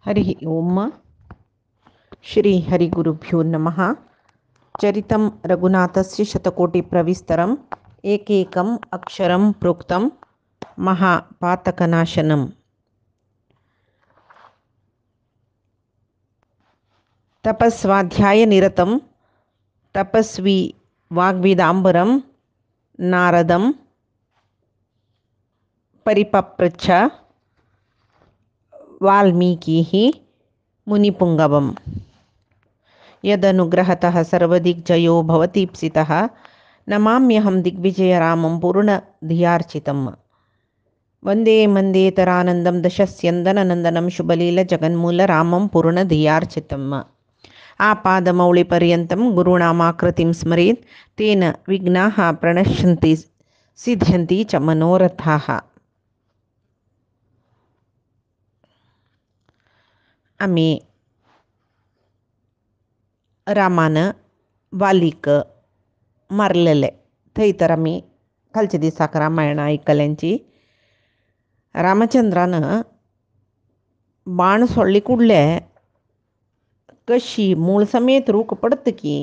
हरि ओम श्री हरिगुरुभ्यो नमः। चरितं रघुनाथस्य शतकोटिप्रविस्तरम् एकैकम् अक्षरं प्रोक्तं महापातकनाशनं। तपस्वाध्यायनिरतं तपस्वी वाग्विदाम्बरं नारदं परिपप्रच्छ वाल्मीकिः मुनिपुङ्गवम्। यदनुग्रहतः सर्वदिग्जयो भवतीप्सितः नमाम्यहं दिग्विजयरामं पूर्णधियार्चितं। वन्दे मन्देतरानन्दं दशस्यन्दननन्दनं शुभलीलजगन्मूलरामं पूर्णधियार्चितम्। आपादमौलिपर्यन्तं गुरूणामाकृतिं स्मरेत् तेन विघ्नाः प्रणश्यन्ति सिद्ध्यन्ति च मनोरथाः। आम्ही रामानं वालीक मारलेले थंय तर आम्ही कालच्या दिसाक रामायणा आयकल्यांची. रामचंद्रानं बाण सोडली कुडले कशी मूळ समेत रूख पडत की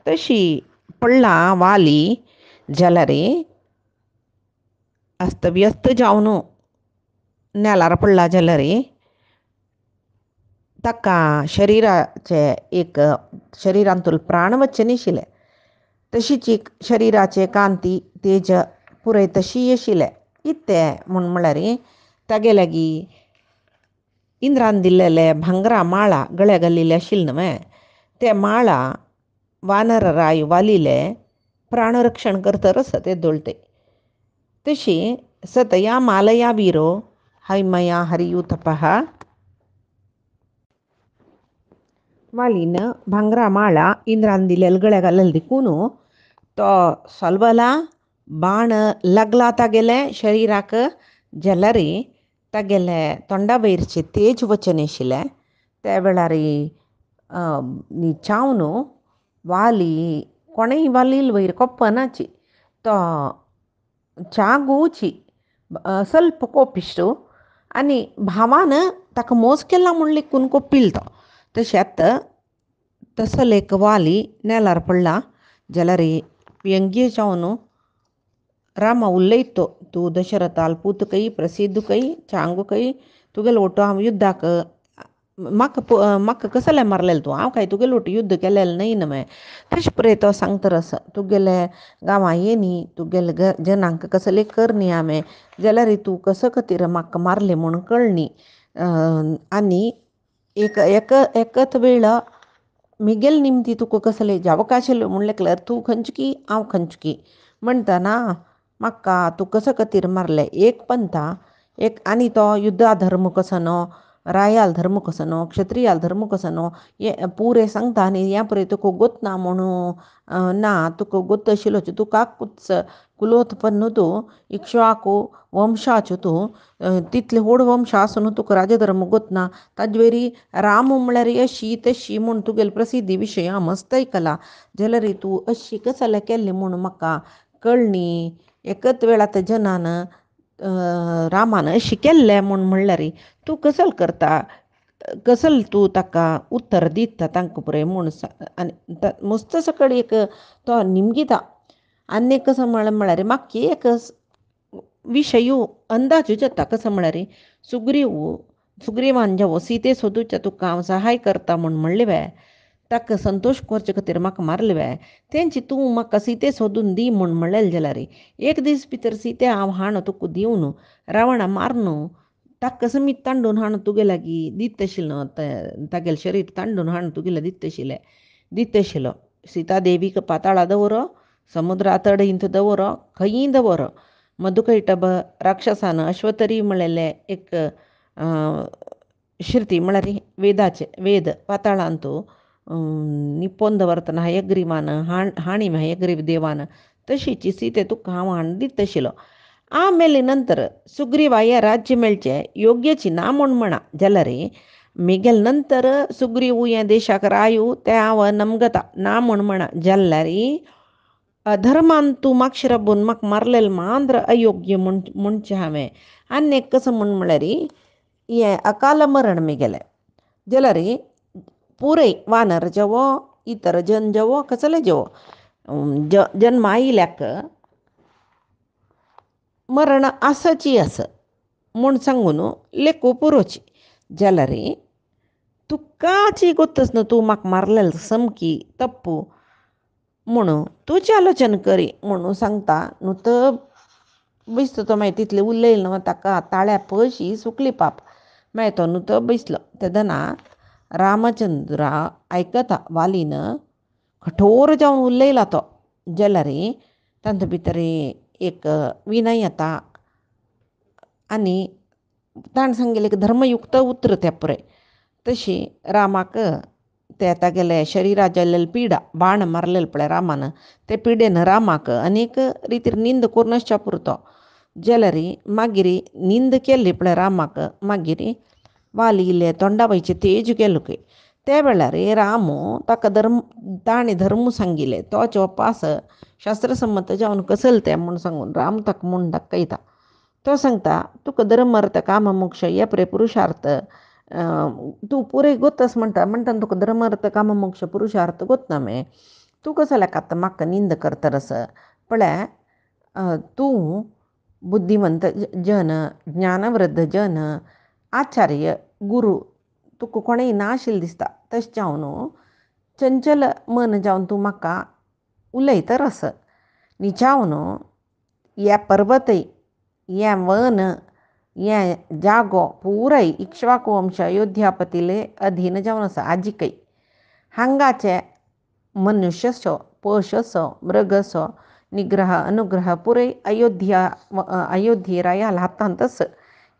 तशी पडला वाली जाल्यार अस्तव्यस्त जावन नेलार पडला जाल्यार ताका शरिरांतून प्राण वच्चे नाशिल्ले. तशीच एक शरिराचे कांती तेज पुरय तशी आशिल्ले. इतलें म्हळ्यार तागे लागीं इंद्रान दिल्लेले भांगरा माळा गळ्या घालिल्ले आशिल्ले न्हय, ते माळा वानरराय वालिले प्राणरक्षण करता ते दोळते. तशी सतया मालया वीरो हैमया हरियूथपः. वालीनं भांगरा माळा इंद्रान दिलेले गळ्या घालेले देखून तो सलबला बाण लागला तागेले शरिराक जाल्यार तागेले तोंडा वयरचे तेज वचन आशिल्ले. त्या वेळार चावन वाली कोणेय वालील वयर कोप्पनाची तो चागूची ಸ್ವಲ್ಪ कोपिश्टू आनी भावान ताका मोस केला म्हूण लेकून कोप्पिल तो. तशेंच तसो लेक वाली नेलार पडला जाल्यार व्यंग्य जावन रामा उलयतो, तूं दशरथाल पूतकय प्रसिद्धकय चांगूकय तुगेलो ओटो हांव युद्धाक म्हाका कसले मारलेले तूं, हांव काय तुगेलो ओटो युद्ध केलेलें न्हय न्हय. तशें पळय तो सांगता रस तुगेले गांवां येनी तुगेले जनांक कसले करनी हांवें जाल्यार तूं कसो खातीर म्हाका मारलें म्हूण कळनी. आनी एकच वेळ मिगेल निमती तुका कसले अवकाश म्हणलें तूं खंयची हांव खंयची म्हणटना म्हाका तूं कसो खातीर मारलें. एक पंथा एक आनी तो युद्धा धर्म कसो न्हू, रायाल धर्म कसो न्हू, क्षत्रियाल धर्म कसो न्हू हें पुरे सांगता. आनी ह्या पळय तुका गोत ना म्हणून ना तुका गोत आशिल्लो तूं काकूच कुलोत्पन्न तूं इक्ष्वाकू वंशाच्यो तूं तितले व्हड वंश आसून तुका राजधर्म गोत ना. ताजे वेरी राम म्हळ्यार अशी तशी म्हूण तुगेले प्रसिद्धी विशय हांव मस्त आयकला जाल्यार तूं अशी कसले केल्ली म्हूण म्हाका कळनी. एकच वेळा त्या जनान रामान अशी केल्लें म्हूण म्हणल्यार तूं कसले करता, कसले तूं ताका उत्तर दिता तांकां पुरय म्हूण आनी मस्त सकळ एक तो निमगिता. आनी कसो म्हळ्यार म्हाका एक विशय अंदाज येता कसो म्हळ्यार सुग्रीवान जेवो सीते सोदूच्या तुका हांव सहाय करता म्हूण म्हणलें वय ताका संतोश करचे खातीर म्हाका मारलें वय तेंची तूं म्हाका सीते सोदून दी म्हूण म्हणलें जाल्यार एक दीस भितर सीते हांव हाण तुका दिवन रावणा मारून ताका समीत तांडून हाण तुगे लागीं दित आशिल्लो तागेलें शरीर तांडून हाण तुगेलें दित आशिल्लो. सीता देवीक पाताळा दवरो, समुद्रा तडींत दवरो, खंयी दवरो. मधुकैटभ राक्षसान अश्वतरी म्हणलेले एक श्रुती म्हळ्यार वेद पाताळांत निपोवन दवरतना हयग्रीवान हाणी हयग्रीव देवान तशीची सीते तुका हांव हाण दित आशिल्लो. आमेले नंतर सुग्रीवाया राज्य मेळचें योग्यची ना म्हूण म्हणा जाल्यार मिगेल नंतर सुग्रीव हे देशाक रायू ते हांव नमगता ना म्हूण म्हणा जाल्यार अधर्मान तूं म्हाका शिरबून म्हाका मारलेलें मांद्र अयोग्य म्हणचें हांवें. आनी एक कसो म्हूण म्हळ्यार ये अकाल मरण में गेले जलरी पुरे वानर जेवो इतर जन जेवो कसले जेवो जन्म आयल्याक मरण असची अस म्हूण सांगून लेकू पुरोची जलरी तुकाची गोतच न्हू तूं म्हाका मारलें समकी तप्पू म्हणून तुझे आलोचन करी म्हणून सांगता न्हू तर बिस्त तो मागीर तितले उरलेले न्हू ताका ताळ्या पयशी सुकली पाप मागीर तो न्हू तो बिसलो तेदना रामचंद्रा आयकता वालीन कठोर जावन उरलेला तो जाल्यार तांचे भितर एक विनय येता आनी ताणें सांगलें एक धर्मयुक्त उतर तें पुरे तशी रामाक ते तागेले शरिरा जाल्लेली पिडा बाण मारलेले पळय रामान ते पिडेन रामाक अनेक रितीर निंद करून नासच्या पुरतो जाल्यार मागीर निंद केल्ली पळय रामाक मागीर वाली इल्ले तोंडावयचे तेज गेलो की त्या वेळार रामू ताका ताणें धर्म सांगिल्ले तो चोपास शास्त्रसम्मत जावन कसलते म्हूण सांगून राम ताका म्हूण दाखयता तो सांगता तुका धर्म अर्थ काम मोक्ष हे पळय पुरुशार्थ तूं पुरे गोतस म्हणटा तुका धर्म अर्थ काम मोक्ष पुरुशार्थ गोतना मे तूं कसो लेखात म्हाका निंद करतरस पळय तूं बुद्धिमंत जन ज्ञानवृद्ध जन आचार्य गुरू तुका कोणेय नाशिल्लें दिसता तशें जावन चंचल मन जावन तूं म्हाका उलयतरस न्ही न्हू हे पर्वत हे वन हे जागो पुराय इक्ष्वाकू वंश अयोध्यापतीले अधीन जावन आसा आजिकय हांगाचे मनुष्य असो पश असो मृग असो निग्रह अनुग्रह पुराय अयोध्ये रायाल हातांतच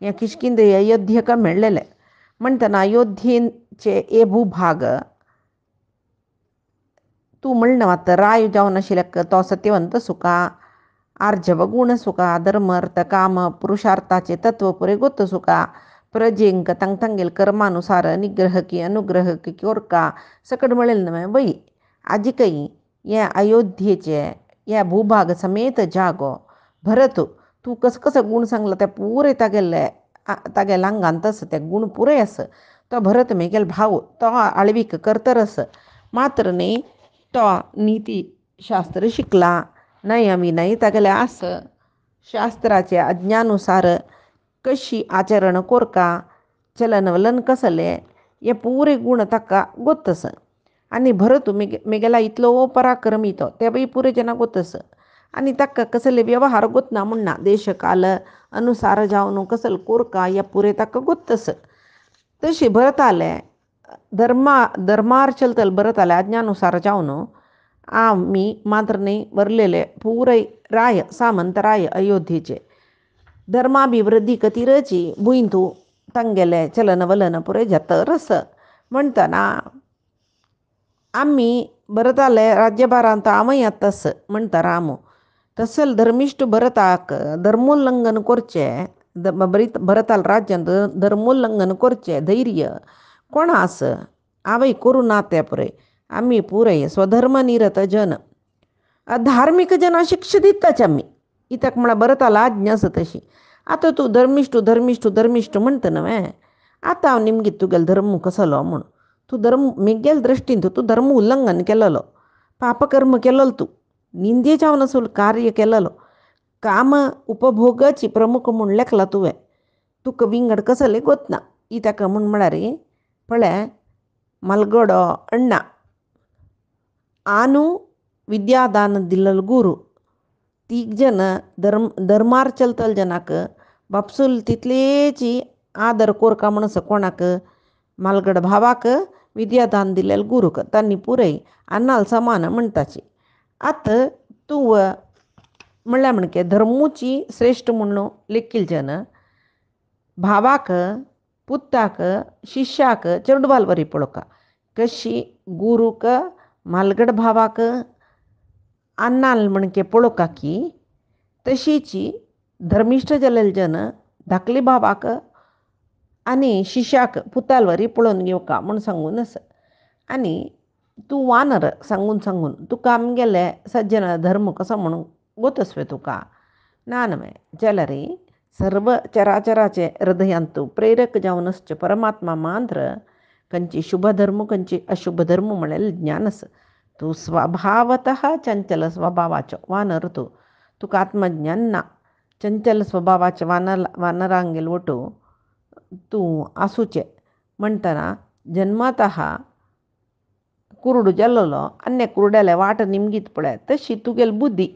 हे किशकिंद अयोध्येक मेळ्ळेले म्हणटना अयोध्येचे हे भूभाग तूं म्हणना आतां राय जावन आशिल्ल्याक तो सत्यवंत सुका आर्जव गुण सुका धर्म अर्थ काम पुरुषार्थाचे तत्व पुरे गोत सुका प्रजेंक तांगेल कर्मानुसार निग्रह की अनुग्रह की कोरका सकड मिळेल न्हय बई आजिकय हे अयोध्येचे हे भूभाग समेत जागो भरत तूं कसो कसो गुण सांगला ते पुरे तागेल्या अंगांत आसा ते गुण पुरे आसा तो भरत मेगेल भाव तो आळवीक करतरस मात्र न्ही तो नीती शास्त्र शिकला नय विनय तागेले आस शास्त्राचे अज्ञानुसार कशी आचरण कोरका चलन वलन कसले हे पुरे गुण ताका गोतस आनी भरत मेगेला इतलो पराक्रमी तो ते बी पुरे जना गोतस आनी ताका कसले व्यवहार गोतना म्हणना देश काल अनुसार जावन कसले कोरका हे पुरे ताका गोतस तशी भरताले धर्मार चलतल भरताले अज्ञानुसार जावन आमी मात्र न्ही वरलेले पुराय राय सामंत राय अयोध्येचे धर्माभिवृद्धी खातीरची भुंयतू तांगेले चलन वलन पुरे जातरस म्हणटना आमी भरताले राज्यभारांत हांवय येतस म्हणटा रामू तसल धर्मिश्ट भरताक धर्मोल्लंघन करचें भरताल राज्यांत धर्मोल्लंघन करचें धैर्य कोण आस हांवय करूं ना तें पुरे आमी पुरय स्वधर्म निरत जन अधार्मिक जना शिक्षा दिताच आमी इत्याक म्हळ्यार भरताल आज्ञा आसा तशी आतां तूं धर्मिश्ट म्हणटा न्हय आतां हांव निमगीत तुगेलो धर्म कसलो म्हूण तूं धर्म मेगेल दृश्टीन तूं धर्म उल्लंघन केलेलो पापकर्म केलेलो तूं निंदे जावन आसून कार्य केलेलो काम उपभोगाची प्रमुख म्हूण लेखला तुवें तुका विंगड कसले गोतना इत्याक म्हळ्यार पळय मलगडो अण्णा आनू विद्यादान दिल्लो गुरू तीग जन धर्मार चलतल जनाक बापसूल तितलेची आदर कोरका म्हण आसा कोणाक मालगड भावाक विद्यादान दिल्लेलो गुरूक तांणी पुरय अन्नाल समान म्हणटाची आतां तूं म्हणल्यार म्हणके धर्मूची श्रेश्ठ म्हणून लेखील जन भावाक पुताक शिश्याक चेडवाल बरी पळोवका कशी गुरूक मालगड भावाक अन्नाल म्हणके पळोवका की तशीची धर्मिश्ठ जाल्लेले जन धाकली भावाक आनी शिश्याक पुताल वरी पळोवन घेवका म्हूण सांगून आसा आनी तूं वानर सांगून तुका आमगेले सज्जन धर्म कसो म्हणून गोतस्वे तुका ना न्हय जाल्यार सर्व चराचराचे हृदयांतू प्रेरक जाऊनच परमात्मा मांद्र कंची शुभधर्म कंची अशुभधर्म म्हणेल ज्ञानस. तू स्वभावत चंचल स्वभावाचं वानर तुका आत्मज्ञान ना. चंचल स्वभावाचे वानरांगेल वटू तू आसूचे म्हणताना जन्मात कुरुडू जल्लो अन्य कुरड्याला वाट निमगीत पळय तशी तुगेल बुद्धी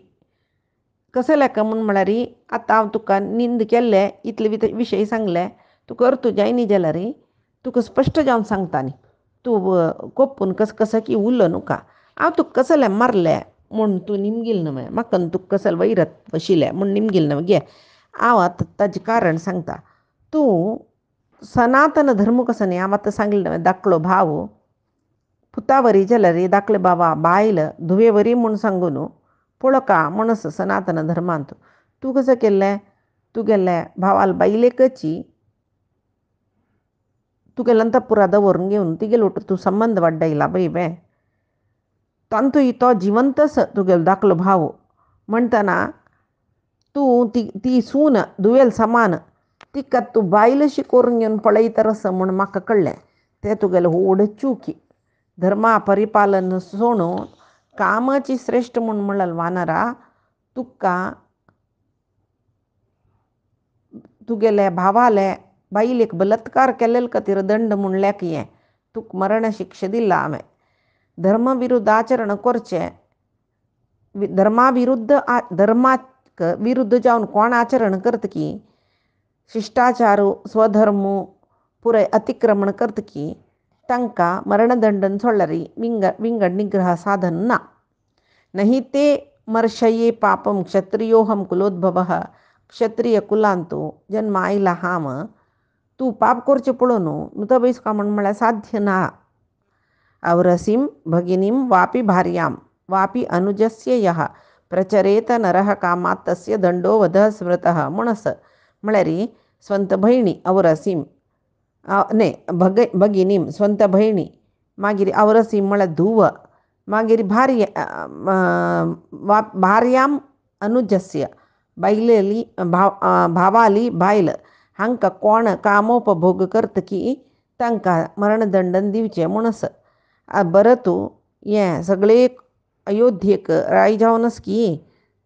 कसं लेका म्हूण म्हळ्यार आतां हांव तुका निंद केल्ले इतले विशय सांगले तूं करतू जायनी जाल्यार तुका स्पश्ट जावन सांगता न्ही. तूं कोपून कसं की उरलो न्हू का. हांव तुका कसले मारले म्हूण तूं निमगील न्हय म्हाका तुका कसले वैरत बशिल्ले म्हूण निमगील न्हय गे. हांव आतां ताजें कारण सांगता. तूं सनातन धर्म कसो न्ही हांव आतां सांगलें न्हय धाकलो भाव पुतावरी जाल्यार धाकले बाबा बायल धुवेवरी म्हूण सांगून पळोवका म्हणस सनातन धर्मांत तूं कसं केल्लें तुगेले भावाल बायलेकची तुगेले अंतपुरा दवरून घेवन तिगेल वटू तूं संबंद वाडयला बैबे तांतू तो जिवंतच तुगेलो धाकलो भाव म्हणटना तूं ती सून दुवेल समान तिका तूं बायलशी करून घेवन पळयतरस म्हूण म्हाका कळ्ळें. तें तुगेलें व्हड चुकी. धर्मा परिपालन सोडून कामाची श्रेश्ठ म्हूण म्हणलें वानरा तुका तुगेले भावाले बायलेक बलात्कार केलेले खातीर दंड म्हूण लेख हें तुका मरण शिक्षा दिला हांवें. धर्म विरुद्ध आचरण करचें धर्माक विरुद्ध जावन कोण आचरण करता की शिश्टाचार स्वधर्म पुराय अतिक्रमण करता की तांकां मरणदंडन सोडल्यार विंगड निग्रह साधन ना. नहीं ते मर्शये पापम क्षत्रियोहम कुलोद्भवः. क्षत्रिय कुलांतू जन्म आयला हांव तूं पाप करचें पळोवन नुतबैस का म्हळ्यार साध्य ना. अवरसीं भगिनीं वापि भार्यां वापि अनुजस्य यः प्रचरेत नरः कामात् तस्य दंडो वधः स्मृतः म्हणस. म्हळ्यार स्ವಂತ भयणी अवरसीं न्ही भगिनीं स्ವಂತ भयणी मागीर अवरसीं म्हळ्यार धुव मागीर भार्यां अनुजस्य बायलेली भावाली बायल हांकां कोण कामोपभोग करता की तांकां मरणदंडन दिवचें म्हणस. बरं तूं हें सगळे अयोध्येक राय जावनस की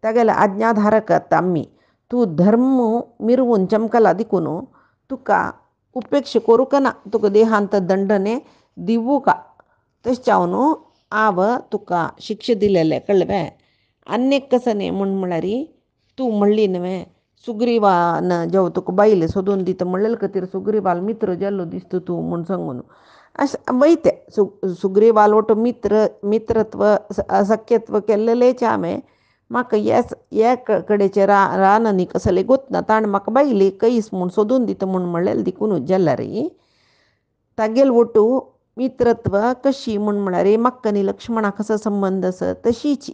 तागेले आज्ञाधारक आमी तूं धर्म मिरवून चमकला देखून तुका उपेक्षा करूंक ना. तुका देहांत दंडने दिवू का तशें जावन हांव तुका शिक्षा दिलेलें कळ्ळें. अन्यक कसं न्ही म्हूण म्हळ्यार तूं म्हणली न्हय सुग्रीवान जेव तुका बायल सोदून दिता म्हणलेले खातीर सुग्रीवाल मित्र जाल्लो दिसता तूं म्हूण सांगून अशें वयतें सुग्रीवाल वटू मित्रत्व सख्यत्व केल्लेलेच हांवें. म्हाका हे कडेचे रान न्ही कसले गोत ना ताणें म्हाका बायली कैस म्हूण सोदून दिता म्हूण म्हणलेलें देखून जाल्यार तागेल वटू मित्रत्व कशी म्हूण म्हळ्यार म्हाका न्ही लक्ष्मणा कसो संबंद आसा तशीच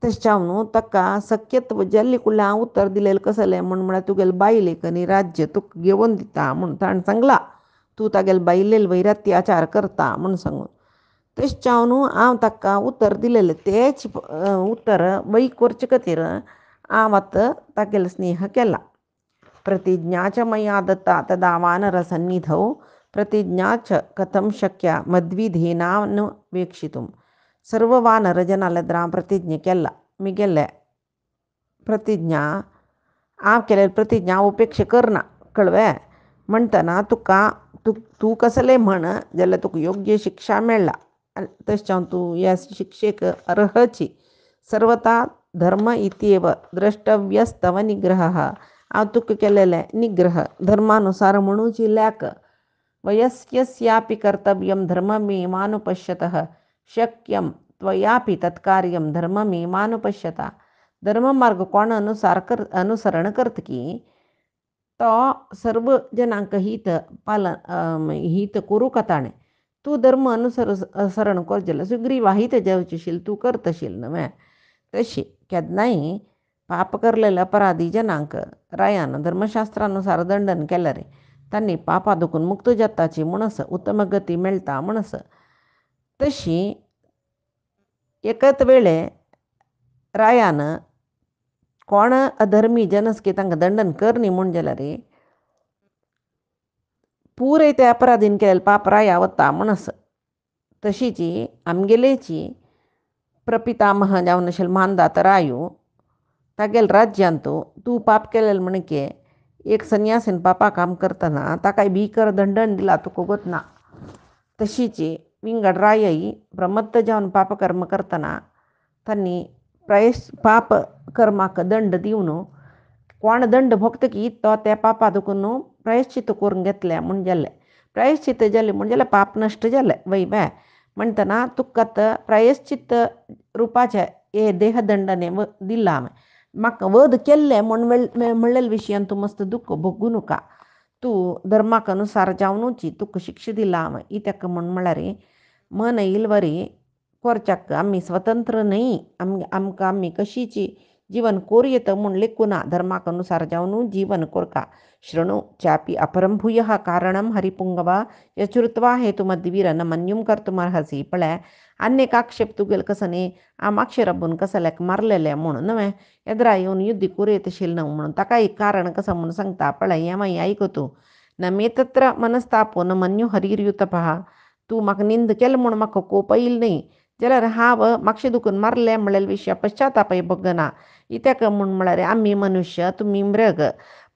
तशें जावन ताका सख्यत्व जाल्ले कडल्यान हांव उत्तर दिलेलें कसलें म्हूण म्हळ्यार तुगेले बायलेक न्ही राज्य तुका घेवन दिता म्हूण ताणें सांगलां. तूं तागेले बायलेल वैरात्याचार करता म्हूण सांगून तशें जावन हांव ताका उत्तर दिलेलें. तेच उत्तर वै करचे खातीर हांव आतां तागेलो स्नेह केला. प्रतिज्ञा च मया दत्ता तदा वानरसन्निधौ प्रतिज्ञा च कथं शक्या मद्विधेनान्वेक्षितुं. सर्व वानर जनालेद्र हांव प्रतिज्ञा केला मिगेले प्रतिज्ञा हांव केलेली प्रतिज्ञा हांव उपेक्षा करना कळ्ळें. म्हणटना तूं कसलें म्हण जाल्यार तुका योग्य शिक्षा मेळ्ळा. तशें जावन तूं ह्या शिक्षेक अर्हची. सर्वता धर्म इत्येव द्रष्टव्यस्तव निग्रहः. हांव तुका केलेलें निग्रह धर्मानुसार म्हणूच लेख. वयस्यस्यापि कर्तव्यं धर्ममेवानुपश्यतः शक्यं त्वयापि तत्कार्यं धर्ममेवानुपश्यता. धर्ममार्ग कोण अनुसरण करता की तो सर्व जनांक हित करूं का ताणें. तूं धर्म अनुसरण कर जाल्यार सुग्रीवा हित जेवचेशील तूं करतशील न्हय. तशी केन्नाय पाप करलेले अपराधी जनांक रायान धर्मशास्त्रानुसार दंडन केल्यार तांणी पापा दुखून मुक्त जाताची म्हणस उत्तम गती मेळटा म्हणस. तशी एकच वेळे रायान कोण अधर्मी जनस की तांकां दंडन करनी म्हूण जाल्यार पुराय त्या अपराधीन केलें पाप राया वता म्हणस तशीची आमगेलेची प्रपितामह जावन आशिल्लो मानदात रायो तागेल राज्यांत तूं पाप केलें म्हणके एक संन्यासीन पापा काम करतना ताकाय भीकर दंडन दिला तुका गोत ना. तशीची विंगड रायई प्रमत्त जावन पापकर्म करतना तांणी पाप कर्माक दंड दिवन कोण दंड भोगतकी तो त्या पापा दुखून प्रायश्चित्त करून घेतले म्हूण जालें. प्रायश्चित्त जालें म्हूण जाल्यार पाप नश्ट जालें वय बाय म्हणटना तुका आतां प्रायश्चित्त रुपाचे हे देहदंडाने दिला हांवें. म्हाका वध केल्लें म्हूण म्हणलेल्या विशयान तूं मस्त दुख्ख भोगूं नका. तूं धर्माक अनुसार जावनूच तुका शिक्षा दिला हांवें इत्याक म्हूण म्हळ्यार मन येईल वरी कोरच्याक आमी स्वतंत्र न्हय. आमकां आमी कशीची जीवन कोर येता म्हूण लेखूं ना. धर्माक अनुसार जावन जीवन कोरका. शृणु चापि अपरं भूयः कारणं हरिपुंगवा यचुत्वा हेतुमद्वीर न मन्युम कर्तुमर्हसी. पळय अन्यक आक्षेप तुगेल कसं न्ही आमाक्षे रब्बून कसल्याक मारलेले म्हणून न्हय येद्रा येवन युद्ध करूं येतशील न्हय म्हणून ताका एक कारण कसं म्हणून सांगता. पळय हें मागीर आयको तूं न मे तत्र मनस्तापो न मन्यू हरिर्युतपहा. तूं म्हाका निंद केलें म्हूण म्हाका कोप येईल न्हय जाल्यार हांव मातशें दुखून मारलें म्हणलेल्या विशया पश्चातापय भोगना. इत्याक म्हूण म्हळ्यार आमी मनुश्य तुमी मृग.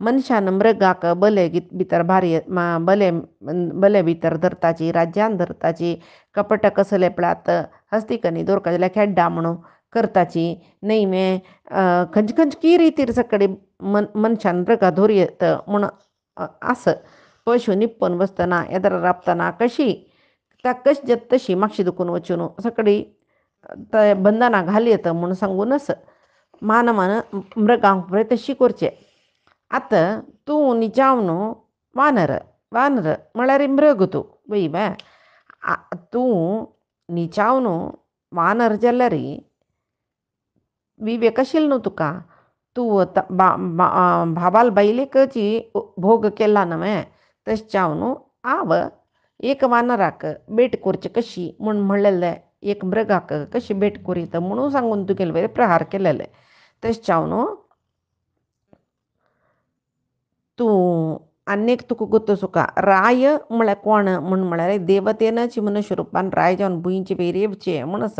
मनशान मृगाक बले भितर भारी बले भितर धरताची राज्यान धरताची कपट कसले पळात हस्तिकनी दोरका जाल्यार खेड्डा म्हणून करताची न्हय मे खंयचे खंयची रितीर सकडी मनशान मृगा धोरयत म्हूण आस. पशु निप्पन बसतना येद्रा राबतना कशी कशी जत तशी मातशी दुखून वचून सकडी बंधना घालयत म्हूण सांगूनच मानवान मृगांक पळय तशी करचें. आतां तूं निजावन वानर म्हळ्यार मृग तूं वय बाय तूं निजावन वानर जाल्यार विवेक आशिल्लो न्हू तुका. तूं भावाल बायलेकची भोग केला न्हय तशें जावन हांव एक वानराक भेट करची कशी म्हूण म्हणलेलें एक मृगाक कशी भेट करीत म्हणून सांगून तुगेले वयर प्रहार केलेले. तशें जावन तूं आनीक तुका गुत्त सुका राय म्हळ्यार कोण म्हूण म्हळ्यार देवतेनच मनुश्य रुपान राय जावन भुंयचे वयर येवचें म्हणस.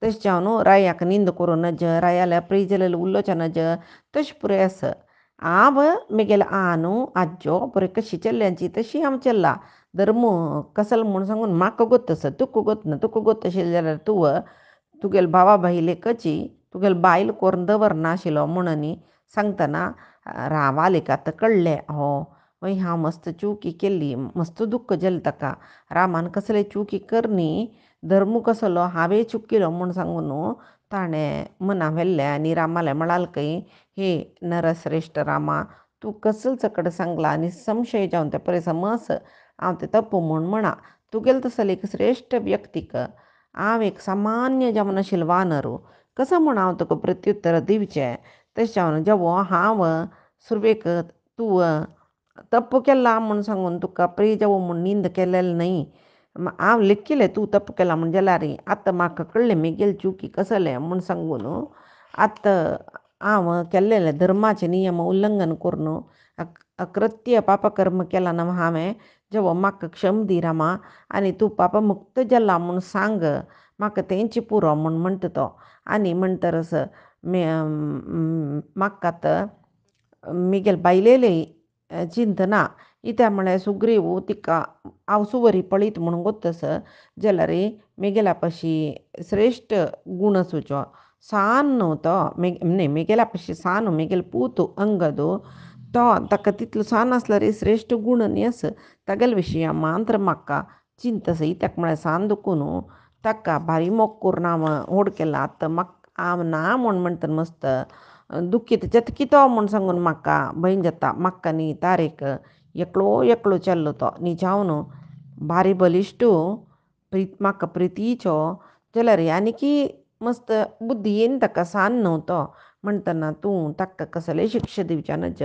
तशें जावन रायाक निंद करूं नज रायाल्या प्रिय जालेले उल्लोच्या नज तशें पुराय आस. हांव म्हगेले न्हू आज्जो पुराय कशी चल्ल्यांची तशी हांव चल्ला. धर्म कसलो म्हूण सांगून म्हाका गोत्त आसा तुका गोत्त ना. तुका गोत्त आशिल्लें जाल्यार तूं तुगेले भावा बायलेकची तुगेले बायल करून दवरनाशिल्लो म्हणून सांगतना रावालेक आतां कळ्ळें वय हांव मस्त चुकी केल्ली मस्त दुख्ख जालें ताका. रामान कसले चुकी करनी धर्म कसलो हांवें चुकिलो म्हूण सांगून ताणें मना व्हेल्लें आनी रामालें म्हळालें की हे नरश्रेश्ठ रामा तूं कसलो चकड सांगला आनी संशय जावन तें पळय समज हांव तें तप्प म्हूण म्हणा. तुगेले तसले एक श्रेश्ठ व्यक्तीक हांव एक सामान्य जावन आशिल्लो वानर कसो म्हूण हांव तुका प्रत्युत्तर दिवचें. तशें जावन जेवो हांव सुरवेक तूं तप्प केला म्हूण सांगून तुका प्रिय जावो म्हूण निंद केलेलें न्हय. हांव लेखिल्लें तूं तप्प केला म्हूण जाल्यार आतां म्हाका कळ्ळें म्हगेले चुकी कसलें म्हूण सांगून आतां हांव केल्लेलें धर्माचें नियम उल्लंघन करून अकृत्य पापकर्म केलां न्हय हांवें जेवो म्हाका क्षम दी रामा आनी तूं पापमुक्त जाला म्हूण सांग म्हाका तेंची पुरो म्हूण म्हणटा तो. आनी म्हणटरच म्हाका आतां म्हगेले बायलेली चिंत ना. इत्या म्हळ्यार सुग्रीव तिका हांव सुवरी पळयत म्हणून गोत्तस जाल्यार म्हगेल्या पाशी श्रेश्ठ गूण आसूचो सान न्हू तो न्हय म्हगेल्या पाशी सान म्हगेलो पूत अंगद तो ताका तितलो सान आसल्यार श्रेश्ठ गूण न्ही आस. तागेले विशया मात्र म्हाका चिंत आसा. इत्याक म्हळ्यार सान दुखून ताका भारी मोग करून हांव व्हड केला. आतां म्हाका हांव ना म्हूण म्हणटा मस्त दुखीत जतकी तो म्हूण सांगून म्हाका भंय जाता. म्हाका न्ही तारेक एकलो चल्लो तो निजावन भारी बलिश्ट म्हाका प्रितीचो जाल्यार आनीकी मस्त बुद्धी येयन ताका सान न्हू तो म्हणटना तूं ताका कसलेय शिक्षा दिवचें नज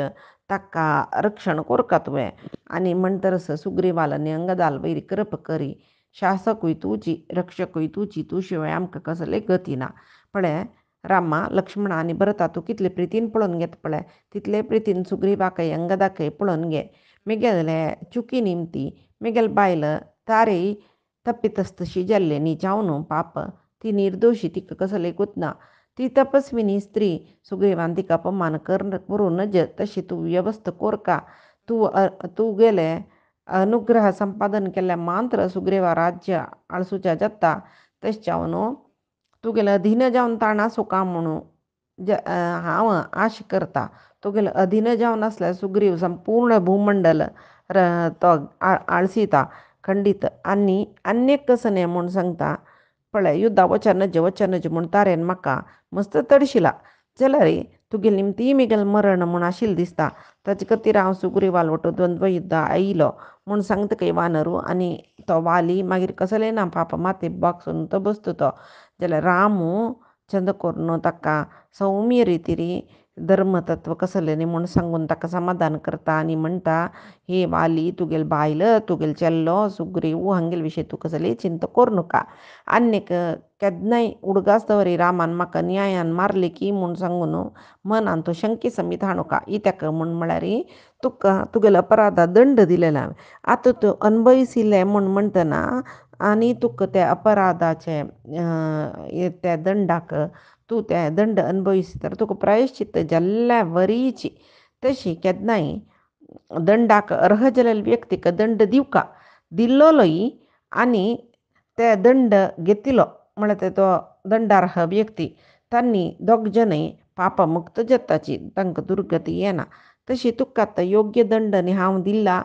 ताका रक्षण कोरता तुवें. आनी म्हणटरच सुग्रीवाल आनी अंगदाल वयर कृप करी शासकूय तुजी रक्षकूय तुजी तूं शिवाय आमकां कसलेय गती ना. पळय रामा लक्ष्मण आनी भरता तूं कितले प्रितीन पळोवन घेत पळय तितले प्रितीन सुग्रीवाकय अंगदाकय पळोवन घे मेगेले चुकी निमती मेगेल बायल तारेय तप्पितस्तशी जाल्ले न्ही जावं न्हू पाप ती निर्दोशी तिका कसले गुतना ती तपस्विनी स्त्री सुग्रीवान तिका अपमान करू नज तशी तूं व्यवस्था कोर का तूं गेले अनुग्रह संपादन केल्या मात्र सुग्रीवा राज्य आळसूच्या जाता तशें जावं न्हू तुगेले अधीन जावन ताणा सुका म्हणून हांव आश करता तुगेले अधीन जावन आसल्यार सुग्रीव संपूर्ण भूमंडल तो आळसिता खंडीत आनी आनीक कसने म्हूण सांगता पळय युद्धा वचनज म्हूण तारेन म्हाका मस्त तडशिला जाल्यार तुगेल निमती मेगेल मरण म्हूण आशिल्लें दिसता ताचे खातीर हांव सुग्रीवाल वटो द्वंद्व युद्ध आयिलो म्हूण सांगतकय वानरू आनी तो वाली मागीर कसले ना पाप माते बागसून तो बसता तो जाल्यार रामू चंद करून ताका सौम्य रितीरी धर्मतत्व कसले न्ही म्हूण सांगून ताका समाधान करता आनी म्हणटा हे वाली तुगेल बायल तुगेल चेल्लो सुग्रीव हांगेल विशय तूं कसली चिंता करूं नाका आनीक केन्नाय उडगास दवरी रामान म्हाका न्यायान मारली की म्हूण सांगून मनान तो शंकी समीत हाणुका इत्याक म्हूण म्हळ्यार तुका तुगेलो अपराधा दंड दिलेलो हांवें आतां तूं अनभविसिल्लें म्हूण म्हणटना आनी तुका त्या अपराधाचे त्या दंडाक तूं ते दंड अनुभविता तुका प्रायश्चित्त जाल्ल्या वरीची तशी केन्नाय दंडाक अर्ह जाल्ल्या व्यक्तीक दंड दिवका दिल्लोय आनी ते दंड घेतिलो म्हळ्यार तो दंडार्ह व्यक्ती तांणी दोग जनय पापमुक्त जाताची तांकां दुर्गती येना तशी तुका आतां योग्य दंड न्ही हांव दिला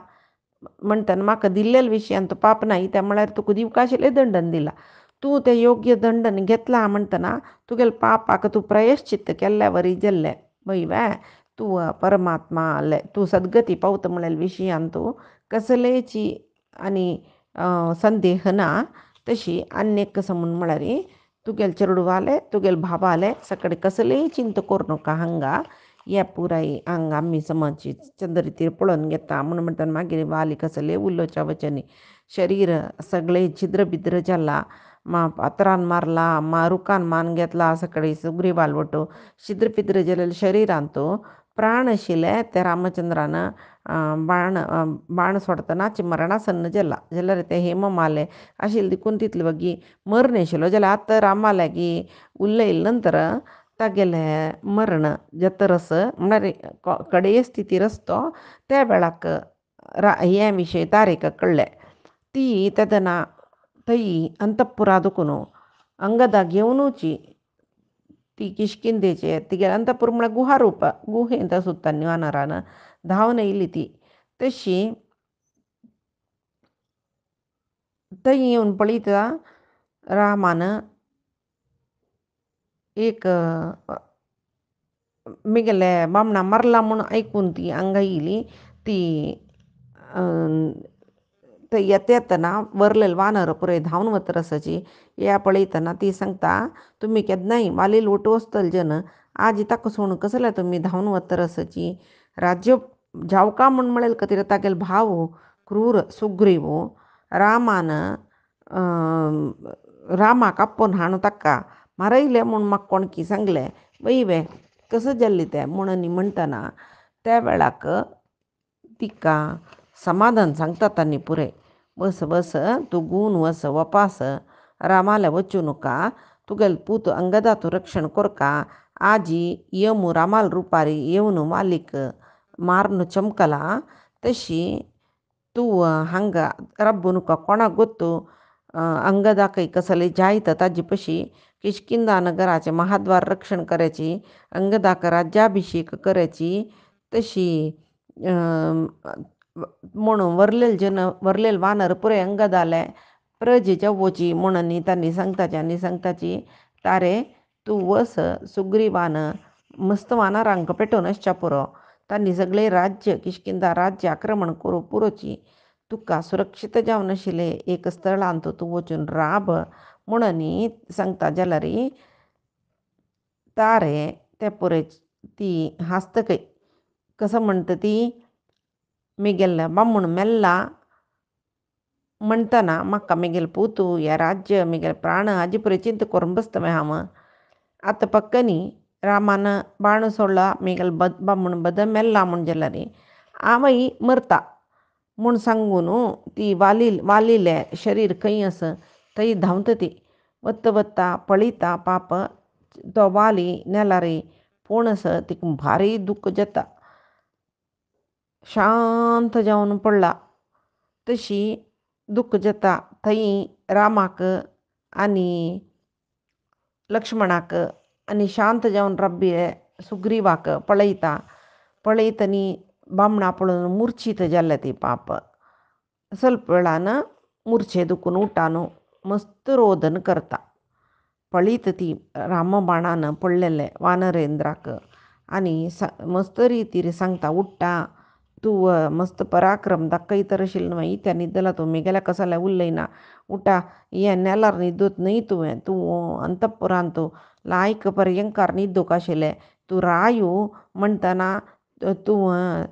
म्हणटना म्हाका दिल्लेल्या विशयान तो पाप नाय त्या म्हळ्यार तुका दिवका आशिल्ले दंडन दिला तूं ते योग्य दंडन घेतला म्हणटना तुगेले पापाक तूं प्रयश्चित्त केल्ल्या वरी जाल्लें वय तूं परमात्मा तूं सद्गती पावता म्हळ्यार विशयान तूं कसलेची आनी संदेह ना तशी आनीक कसं म्हूण म्हळ्यार तुगेले चेडवाले तुगेले भावाले सगळे कसलेय चिंता करूं नाका हांगा हे पुराय हांगा आमी समज चंद्रितीर पळोवन घेता म्हूण म्हणटा मागीर वाली कसले उल्लोच्या वचनी शरीर सगळे छिद्र बिद्र जाला पात्रान मारला रुखान मान घेतला सगळे सुग्रीवाल वटो छिद्र पिद्र जालेले शरिरांत प्राण आशिल्ले ते रामचंद्रान बाण सोडतनाच मरणासन्न जाला जाल्यार ते हेममाले आशिल्ले देखून तितले वगी मरण आशिल्लो जाल्यार आतां रामा लागीं उरलेले नंतर तागेले मरण जतरस म्हळ्यार कडेय स्थितीर आसतो त्या वेळाक हे विशय तारेक कळ्ळे ती तेदना थंय अंतपुरा दुखून अंगदा घेवनूची ती किशकिंदेचे तिगे अंतपूर म्हळ्यार गुहा रूप गुहेंत सुद्दां वानरान धांवन येयली ती तशी थंय येवन पळयता रामान एक मेगेले बामणा मारला म्हूण आयकून ती हांगा येयली ती थंय येतना वरलेले वानर पुराय धांवन वता आसाची ह्या पळयतना ती सांगता तुमी केन्नाय वालील वटू वचतले जन आज ताका सोडून कसले तुमी धांवन वता आसाची राज्य जावका म्हूण म्हळेल खातीर तागेले भाव क्रूर सुग्रीव रामान रामाक आपोवन हाडून ताका मारयले म्हूण म्हाका कोणकी सांगले वय कसं जाल्लें तें म्हणून म्हणटना त्या वेळाक तिका समाधान सांगता तांणी पुरे बस तूं गून वस वपास रामाले वचूं नाका तुगेले पूत अंगदा तूं रक्षण कोरका आजी यमू रामाल रुपारी येवन वालीक मारून चमकला तशी तूं हांगा रब्बू नाका कोणाक गोत्तू अंगदाकय कसले जायत ताजे पशी किशकिंदा नगराचे महाद्वार रक्षण करायची अंगदाक राज्याभिषेक करायची तशी म्हणून वरलेले वानर पुरे अंगदाले प्रजे जावची म्हणून तांणी सांगताची तारे तूं वस सुग्रीवान मस्त वानरांक पेटोवन आसच्या पुरो तांणी सगळे राज्य किशकिंदा राज्य आक्रमण करूं पुरोची तुका सुरक्षीत जावन आशिल्ले एक स्थळांत तूं वचून राब म्हणून सांगता जाल्यार तारे ते पुरे ती हांसतकय कसं म्हणटा ती मेगेल बामूण मेल्ला म्हणटना म्हाका मेगेल पुतू हे राज्य मेगेल प्राण हाजे पुरे चिंता करून बसता हांव आत पक्कनी रामानं बाण सोडला मेगल बामून बद मेल्ला म्हणजेलारी आवई मरता म्हूण सांगून ती वालिले शरीर खंय असं थंय धांवता ती वत्ता वत्ता पळयता पाप तो वाली नेलारी पूण असं तिका भारी दुख्ख जाता शांत जावन पडला तशी दुख्ख जाता थंय रामाक आनी लक्ष्मणाक आनी शांत जावन राबिये सुग्रीवाक पळयतनी बामणा पळोवन मुर्चित जाल्ले ती पाप ಸ್ವಲ್ಪ वेळान मुर्छे दुखून उठान मस्त रोदन करता पळीत ती रामबाणान पडलेले वानरेंद्राक आनी मस्त रितीर सांगता उठ्ठा तूं मस्त पराक्रम दाखयतर आशिल्लो न्हय त्या न्हिदला तूं मेगेल्या कसाल्या उरलयना उठा हे नेलार न्हिदूत न्हय तूं अंतपुरांत तूं लायक पर्यंकार न्हिदूक आशिल्लें तूं रायू म्हणटना तूं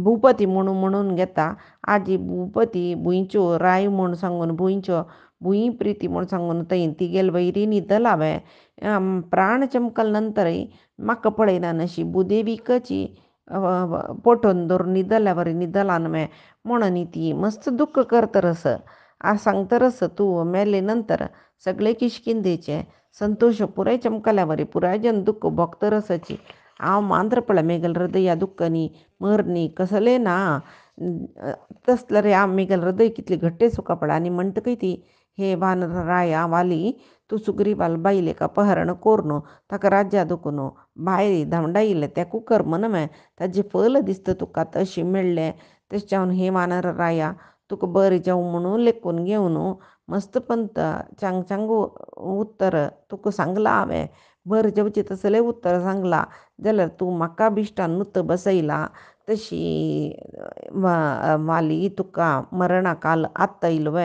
भुपती म्हणून घेता आजी भुपती भुंयच्यो राय म्हूण सांगून भुंयच्यो भुंय प्रिती म्हूण सांगून थंय तिगेल वैरी न्हिदला हांवें प्राण चमकल नंतरय म्हाका पळयना नशी भुदेविकची पोटोन धरून न्हिदल्या बरी न्हिदला न्हय म्हणून ती मस्त दुख्ख करतरस सांगतरस तूं मेले नंतर सगळे किश्किंदेचे संतोष पुराय चमकल्या बरी पुराय जन दुख्ख भोगतरसची हांव मांद्र पळय मेगल हृदया दुख्खनी मरनी कसले ना तसले रे हांव मेगल हृदय कितली घट्टे सुका पडा आनी म्हणटकय ती हे वानर राया वाली तूं सुग्रीवाल बायलेक अपहरण कोर न्हू ताका राज्या दुखून भायर धांवडायिल्लें तें कर्म न्हय ताजें फल दिसता तुका तशें मेळ्ळें तशें जावन हे वानर राया तुका बरें जावं म्हणून लेखून घेवन मस्त पंत चांग उत्तर तुका सांगलां हांवें बरें जेवचें तसलें उत्तर सांगलां जाल्यार तूं म्हाका बिश्टान नुत्त बसयला तशी वाली तुका मरणा काल आत्ता इल्लो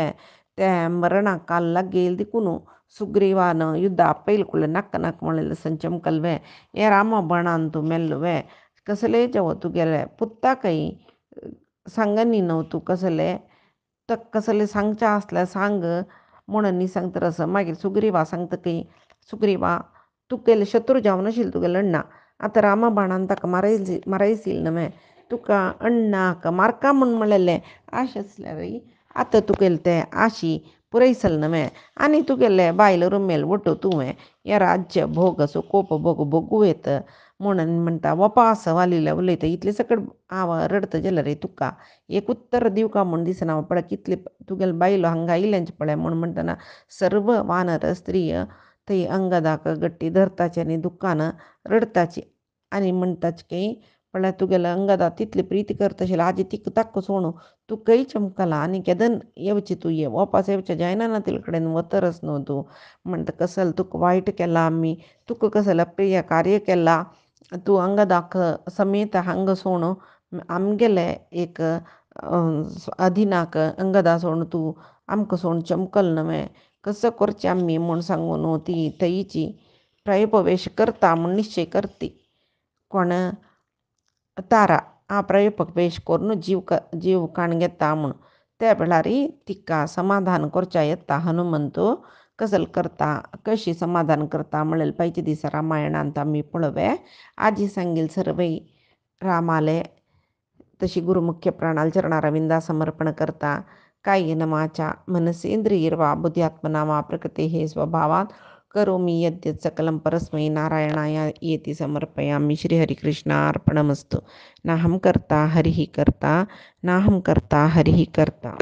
त्या मरणा काल लागेल देखून सुग्रीवान युद्ध आपयल कुळ्ळे नाक म्हणलें संचमकल हे रामा बाणान तूं मेल्लो कसले जावं तुगेले पुत्ताकय सांगनी न्हू तूं कसले कसले सांगचें आसल्यार सांग म्हणून न्ही सांगतरस मागीर सुग्रीवा सांगतकय सुग्रीवा तुगेले शत्रू जावन नाशिल्लो तुगेले अण्णा आतां रामा बाणान ताका मारयसील न्हय तुका अण्णाक मारका म्हूण म्हणलेलें आश आसल्यारय आतां तुगेले तें आशी पुरयसल न्हय आनी तुगेले बायल रुमेल वटू तुवें हें राज्य भोग असो कोप भोगू येत म्हणून म्हणटा वपास वालिल्लें उलयता इतले सकट हांव रडता जाल्यार रे तुका एक उत्तर दिवका म्हूण दिसना हांव पळय कितले तुगेले बायलो हांगा आयिल्लेंच पळय म्हूण म्हणटना सर्व वानर स्त्रिय थंय अंगदाक गट्टी धरताची आनी दुख्खान रडताची आनी म्हणटाच की पळय तुगेले अंगदा तितली प्रिती करता आशिल्ली आजी तिक ताक सोणू तुकय चमकला आनी केदन येवची तूं ये वपास येवचें जायना ना तिले कडेन वतरच न्हू तूं म्हणटा कसल तुका वायट केलां आमी तुका कसलें प्रिय कार्य केलां तूं अंगदाक समेत हांगा सोण आमगेले एक अदिनाक अंगदा सोण तूं आमकां सोण चमकल न्हय कसो करचें आमी म्हूण सांगून ती थंयची प्रवेश करता म्हूण निश्चय करती कोण तारा प्रवेश करून जीव काण घेता म्हूण त्या वेळार तिका समाधान करच्या येता हनुमंत कसल करता कशी समाधान करता म्हणलें पायच्या दिसा रामायणांत आमी पळोवया आजी सांगील सर्वय रामाले तशी गुरुमुख्य प्राणाल चरणारविंदा समर्पण करता कायेन वाचा मनसेंद्रियर्वा बुद्ध्यात्मना वा प्रकृतेः स्वभावात् करोमि यद्यत् सकलं परस्मै नारायणाय येति समर्पयामि श्रीहरिकृष्णार्पणमस्तु नाहं कर्ता हरिः कर्ता नाहं कर्ता हरिः कर्ता।